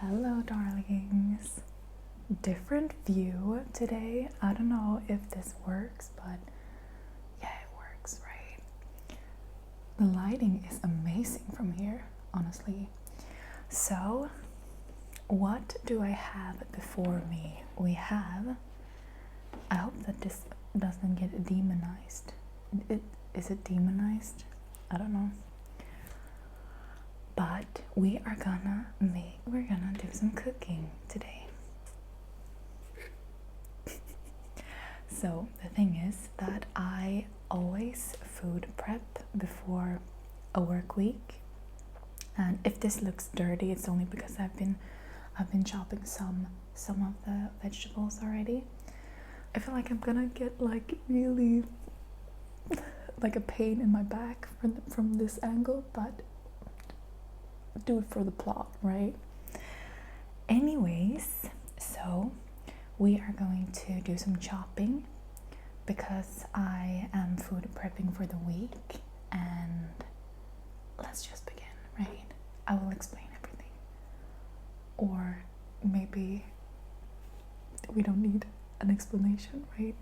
Hello, darlings. Different view today. I don't know if this works, but yeah, it works, right? The lighting is amazing from here, honestly. So, what do I have before me? I hope that this doesn't get demonized. Is it demonized? I don't know. But we're gonna do some cooking today. So the thing is that I always food prep before a work week, and if this looks dirty, it's only because I've been chopping some of the vegetables already. I feel like I'm gonna get like really like a pain in my back from this angle, but do it for the plot, right? Anyways, so we are going to do some chopping because I am food prepping for the week, and let's just begin, right? I will explain everything, or maybe we don't need an explanation, right?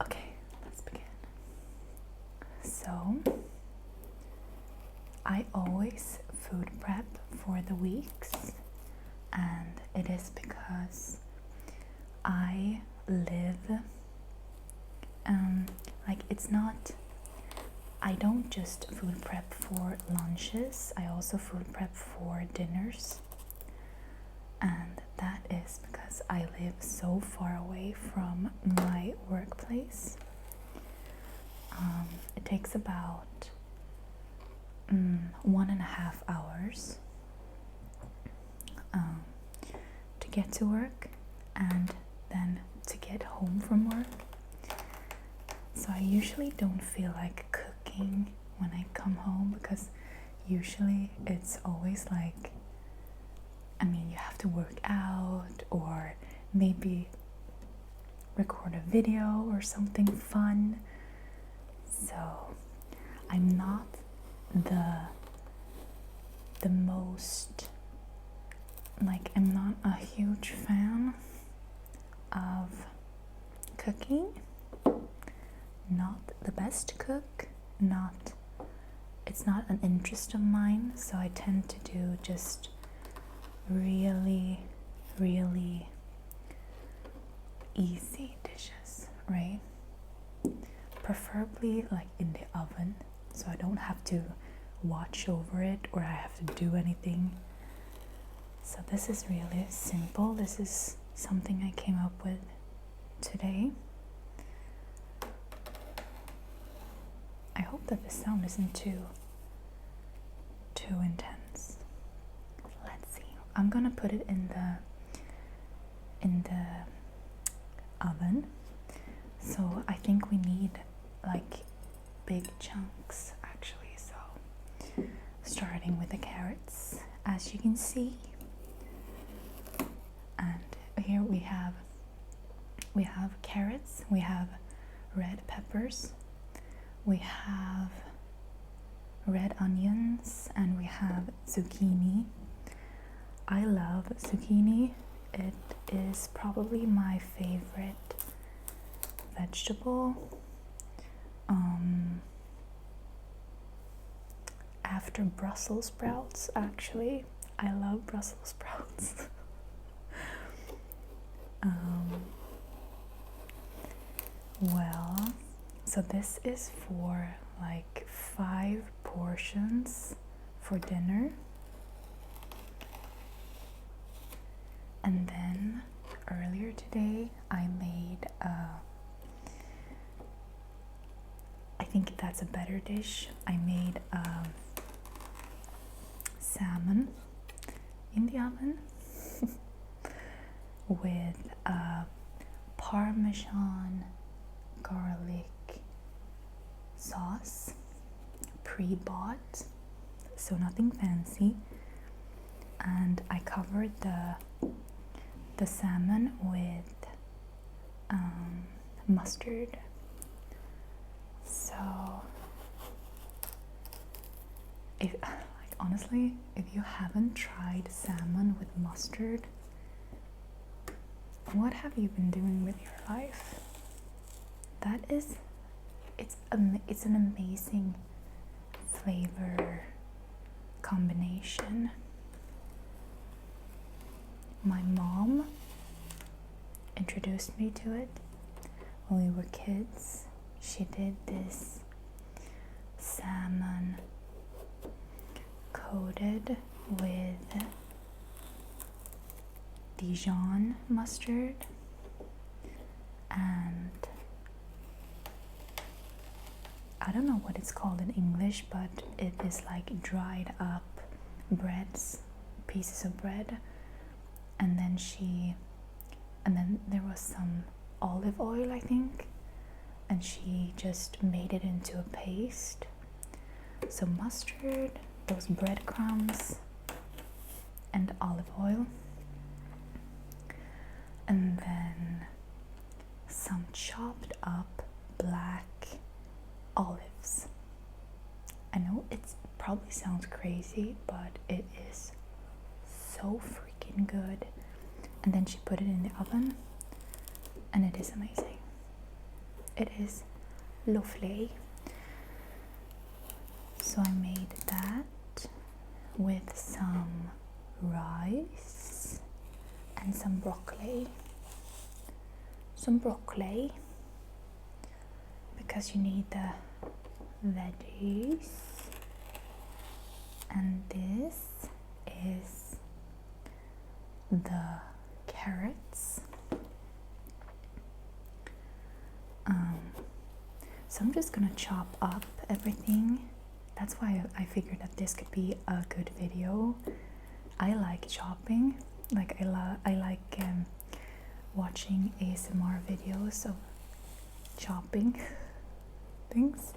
Okay, let's begin. So I always food prep for the weeks, and it is because I live like I don't just food prep for lunches, I also food prep for dinners, and that is because I live so far away from my workplace. It takes about 1.5 hours to get to work and then to get home from work. So I usually don't feel like cooking when I come home, because usually it's always like, you have to work out or maybe record a video or something fun. So I'm not the most, like, I'm not a huge fan of cooking. Not the best cook, it's not an interest of mine, so I tend to do just really, really easy dishes, right? Preferably like in the oven, so I don't have to watch over it or I have to do anything. So this is really simple. This is something I came up with today. I hope that the sound isn't too intense. Let's see. I'm gonna put it in the oven. So I think we need like big chunks actually. So starting with the carrots, as you can see, and here we have carrots, we have red peppers, we have red onions, and we have zucchini. I love zucchini. It is probably my favorite vegetable. After Brussels sprouts, actually. I love Brussels sprouts. Well, so this is for like 5 portions for dinner. And then earlier today I made I think that's a better dish. I made salmon in the oven with Parmesan garlic sauce, pre-bought, so nothing fancy. And I covered the salmon with mustard. So honestly, if you haven't tried salmon with mustard, what have you been doing with your life? That is, it's an amazing flavor combination. My mom introduced me to it when we were kids. She did this salmon coated with Dijon mustard and I don't know what it's called in English, but it is like dried up breads, pieces of bread, and then there was some olive oil, I think, and she just made it into a paste. So mustard, those breadcrumbs, and olive oil, and then some chopped up black olives. I know it probably sounds crazy, but it is so freaking good. And then she put it in the oven, and it is amazing. It is lovely. So I made that with some rice and some broccoli. Because you need the veggies. And this is the carrots. So I'm just gonna chop up everything. That's why I figured that this could be a good video. I like chopping. Like I like watching ASMR videos of chopping things.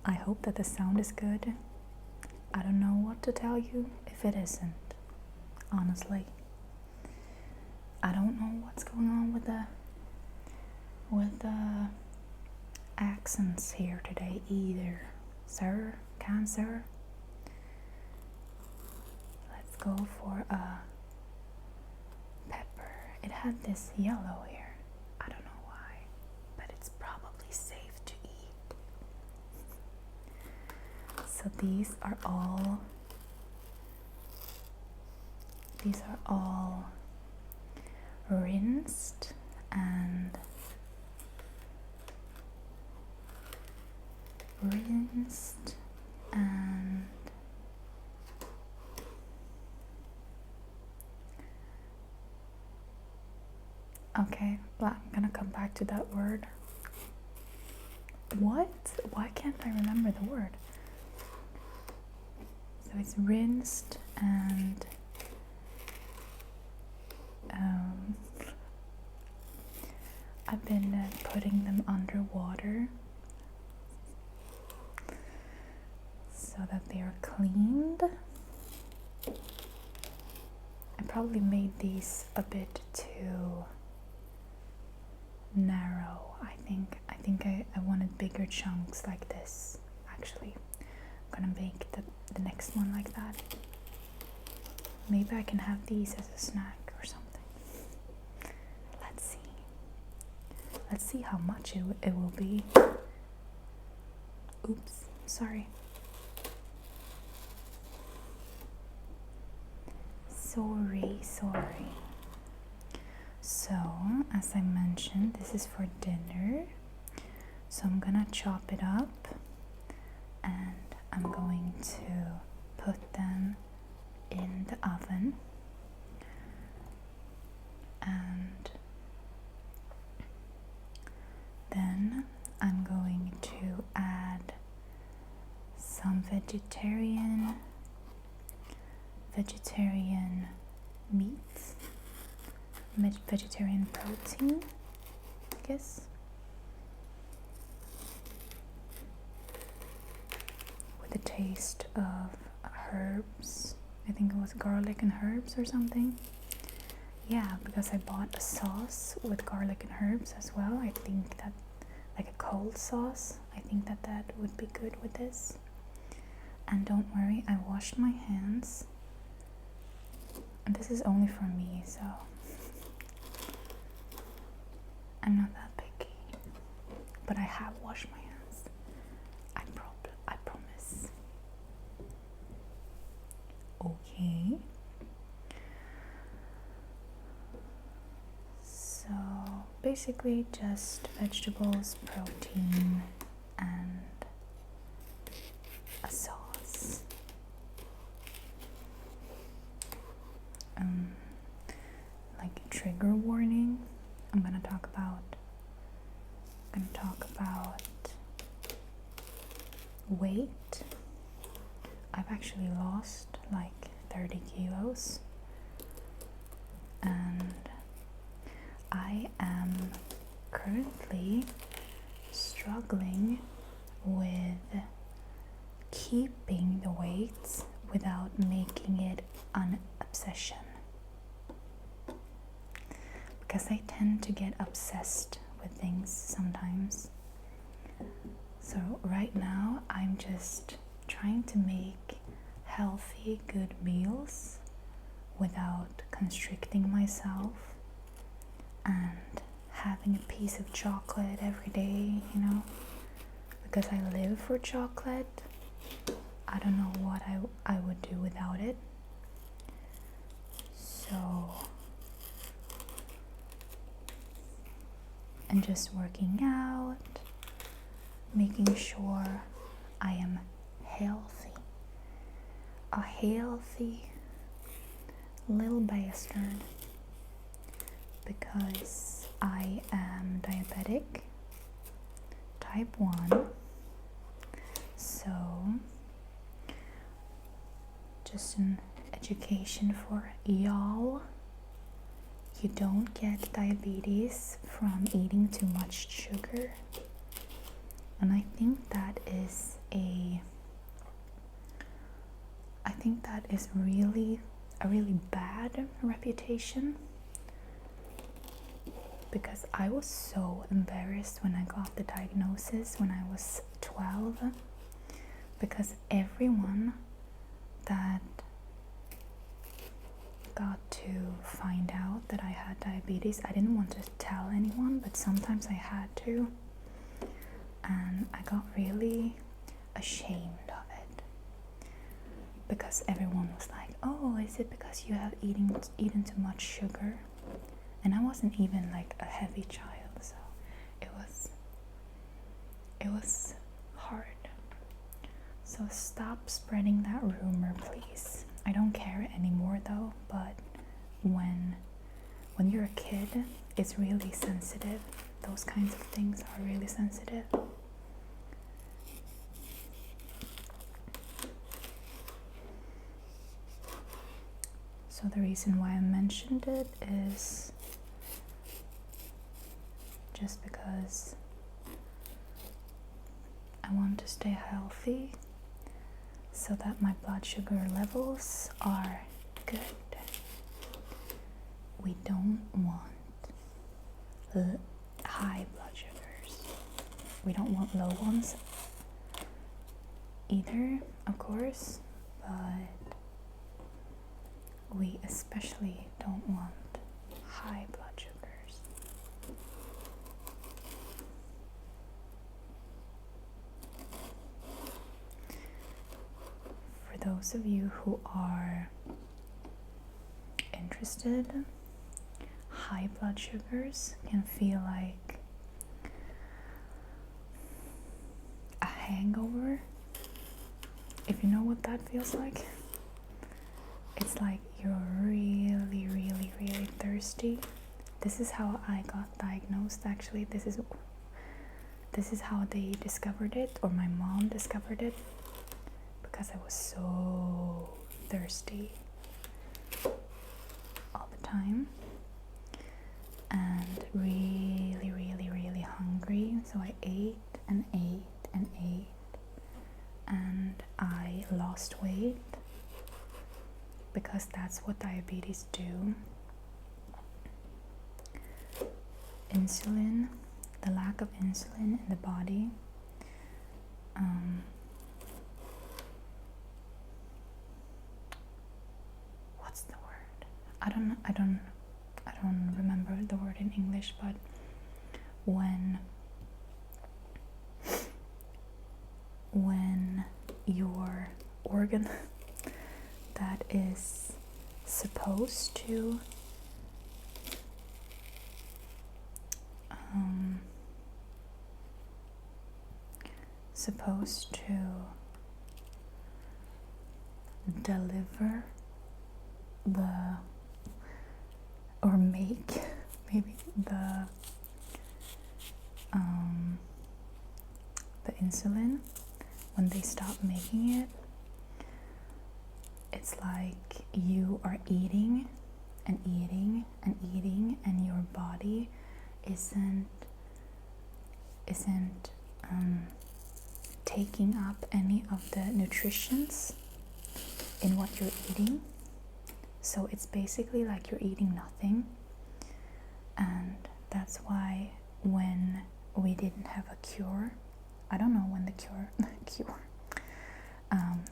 I hope that the sound is good. I don't know what to tell you if it isn't, honestly. I don't know what's going on with the accents here today either. Sir, Cancer. Let's go for a pepper. It had this yellow here. I don't know why, but it's probably safe to eat. So these are all rinsed and okay, well, I'm gonna come back to that word. What? Why can't I remember the word? So it's rinsed and I've been putting them underwater so that they are cleaned. I probably made these a bit too narrow. I think I wanted bigger chunks like this. Actually, I'm gonna make the next one like that. Maybe I can have these as a snack or something. Let's see how much it will be. Oops, sorry. Sorry. So, as I mentioned, this is for dinner. So I'm gonna chop it up and I'm going to put them in the oven. And then I'm going to add some vegetarian meats, vegetarian protein, I guess, with a taste of herbs. I think it was garlic and herbs or something. Yeah, because I bought a sauce with garlic and herbs as well. I think that, like a cold sauce, I think that would be good with this. And don't worry, I washed my hands. And this is only for me, so I'm not that picky. But I have washed my hands. I promise. Okay. So basically just vegetables, protein, and a sauce. Like a trigger warning, I'm gonna talk about weight. I've actually lost like 30 kilos, and I am currently struggling with keeping the weight without making it an obsession, because I tend to get obsessed with things sometimes. So right now I'm just trying to make healthy, good meals without constricting myself and having a piece of chocolate every day, you know, because I live for chocolate. I don't know what I would do without it. So, and just working out, making sure I am healthy. A healthy little bastard, because I am diabetic, type 1. So just an education for y'all: you don't get diabetes from eating too much sugar. And I think that is really a really bad reputation, because I was so embarrassed when I got the diagnosis when I was 12, because everyone that got to find out that I had diabetes, I didn't want to tell anyone, but sometimes I had to, and I got really ashamed of it, because everyone was like, oh, is it because you have eaten too much sugar? And I wasn't even like a heavy child, so it was hard. So stop spreading that rumor, please. I don't care anymore though, but when you're a kid, it's really sensitive. Those kinds of things are really sensitive. So the reason why I mentioned it is just because I want to stay healthy so that my blood sugar levels are good. We don't want high blood sugars. We don't want low ones either, of course, but we especially don't want high blood sugars. For those of you who are interested, high blood sugars can feel like a hangover. If you know what that feels like, it's like you're really, really, really thirsty. This is how I got diagnosed, actually. This is how they discovered it, or my mom discovered it, because I was so thirsty all the time and really, really, really hungry. So I ate and ate and ate, and I lost weight, because that's what diabetes do. Insulin, the lack of insulin in the body I don't remember the word in English, but when your organ that is supposed to deliver the or make maybe the insulin, when they stop making it, it's like you are eating and eating and eating, and your body isn't taking up any of the nutritions in what you're eating. So it's basically like you're eating nothing. And that's why when we didn't have a cure, I don't know when the cure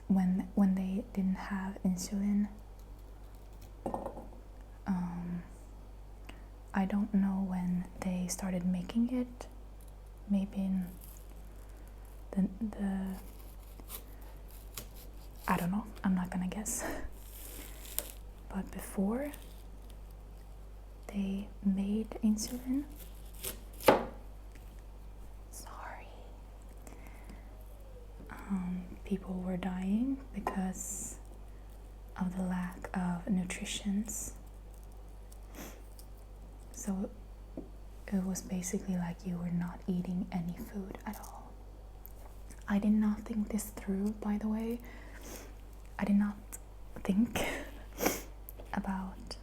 when they didn't have insulin, I don't know when they started making it, maybe in the I don't know, I'm not gonna guess. But before they made insulin, people were dying because of the lack of nutritions. So it was basically like you were not eating any food at all. I did not think this through, by the way. I did not think about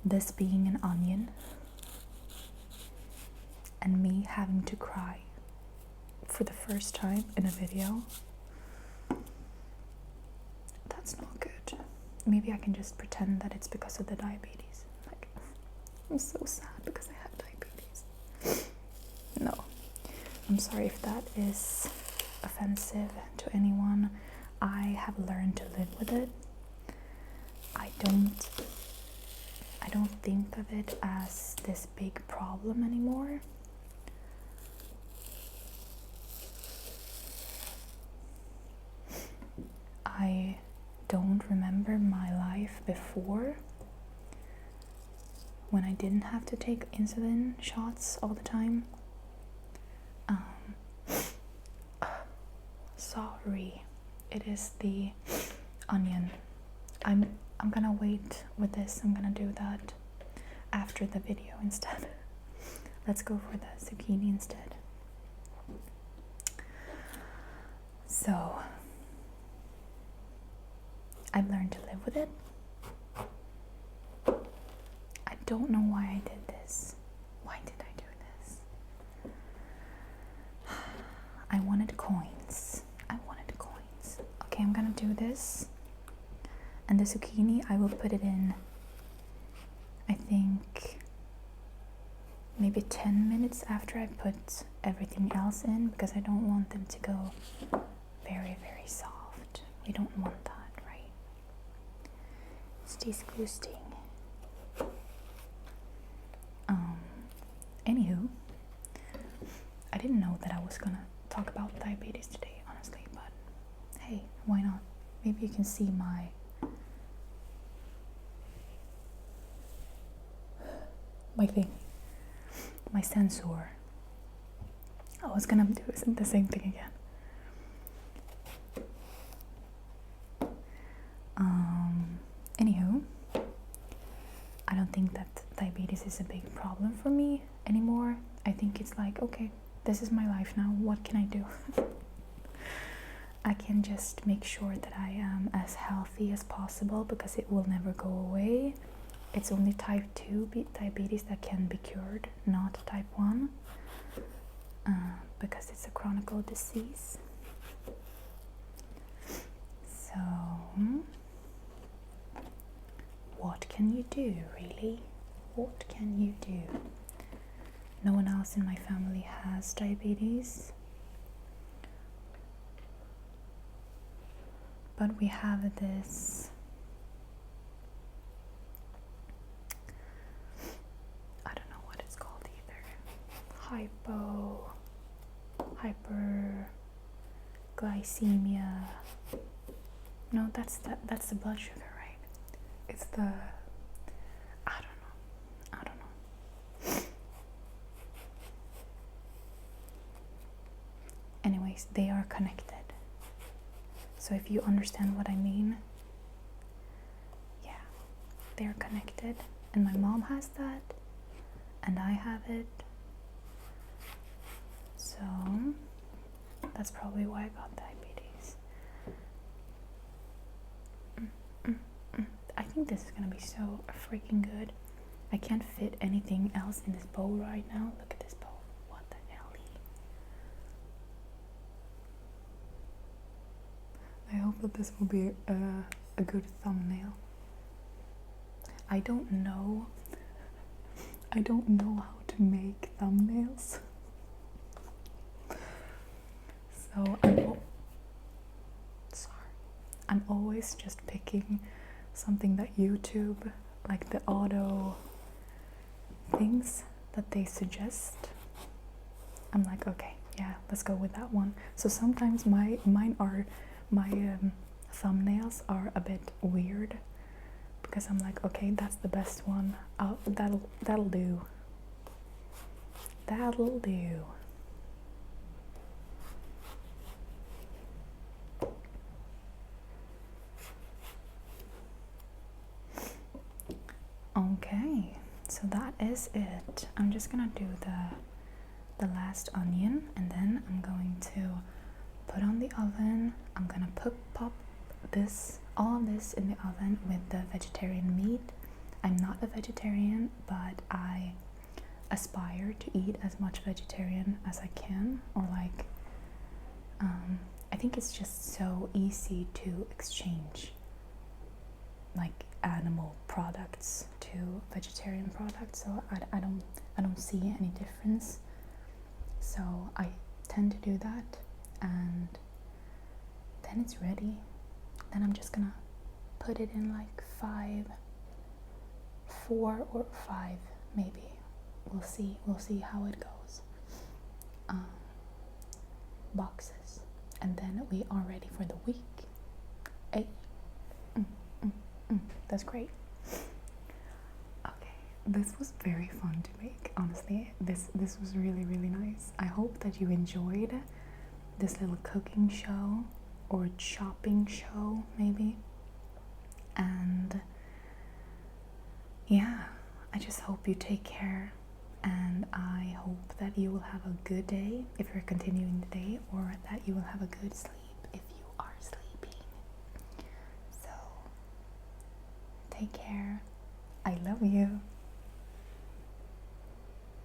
this being an onion and me having to cry for the first time in a video. That's not good. Maybe I can just pretend that it's because of the diabetes. Like, I'm so sad because I have diabetes. No, I'm sorry if that is offensive to anyone. I have learned to live with it. I don't think of it as this big problem anymore. I don't remember my life before, when I didn't have to take insulin shots all the time. Sorry, it is the onion. I'm gonna wait with this. I'm gonna do that after the video instead. Let's go for the zucchini instead. So I've learned to live with it. I don't know why I did this. Why did I do this? I wanted coins. Okay, I'm gonna do this. And the zucchini, I will put it in, I think, maybe 10 minutes after I put everything else in, because I don't want them to go very, very soft. We don't want that, right? It's disgusting. Anywho, I didn't know that I was gonna talk about diabetes today, honestly, but hey, why not? Maybe you can see my thing, my sensor. I was gonna do the same thing again. Anywho, I don't think that diabetes is a big problem for me anymore. I think it's like, okay, this is my life now. What can I do? I can just make sure that I am as healthy as possible, because it will never go away. It's only type 2 diabetes that can be cured, not type 1, because it's a chronic disease. So, what can you do, really? What can you do? No one else in my family has diabetes. But we have this hyperglycemia. No, that's the blood sugar, right? It's the, I don't know. Anyways, they are connected. So if you understand what I mean, yeah, they're connected. And my mom has that, and I have it. So that's probably why I got diabetes. I think this is gonna be so freaking good. I can't fit anything else in this bowl right now. Look at this bowl. What the hell? I hope that this will be a good thumbnail. I don't know how to make thumbnails. So I'm always just picking something that YouTube, like the auto things that they suggest. I'm like, okay, yeah, let's go with that one. So sometimes my thumbnails are a bit weird because I'm like, okay, that's the best one. That'll do. That'll do. Okay, so that is it. I'm just gonna do the last onion, and then I'm going to put on the oven. I'm gonna pop all of this in the oven with the vegetarian meat. I'm not a vegetarian, but I aspire to eat as much vegetarian as I can, or like I think it's just so easy to exchange like animal products to vegetarian products, so I don't see any difference. So I tend to do that, and then it's ready. Then I'm just gonna put it in like 4 or 5 maybe. We'll see how it goes. Boxes, and then we are ready for the week. Hey. That's great. Okay, this was very fun to make. Honestly, this was really nice. I hope that you enjoyed this little cooking show or chopping show maybe. And yeah, I just hope you take care, and I hope that you will have a good day if you're continuing the day, or that you will have a good sleep if you are sleeping. So take care. I love you.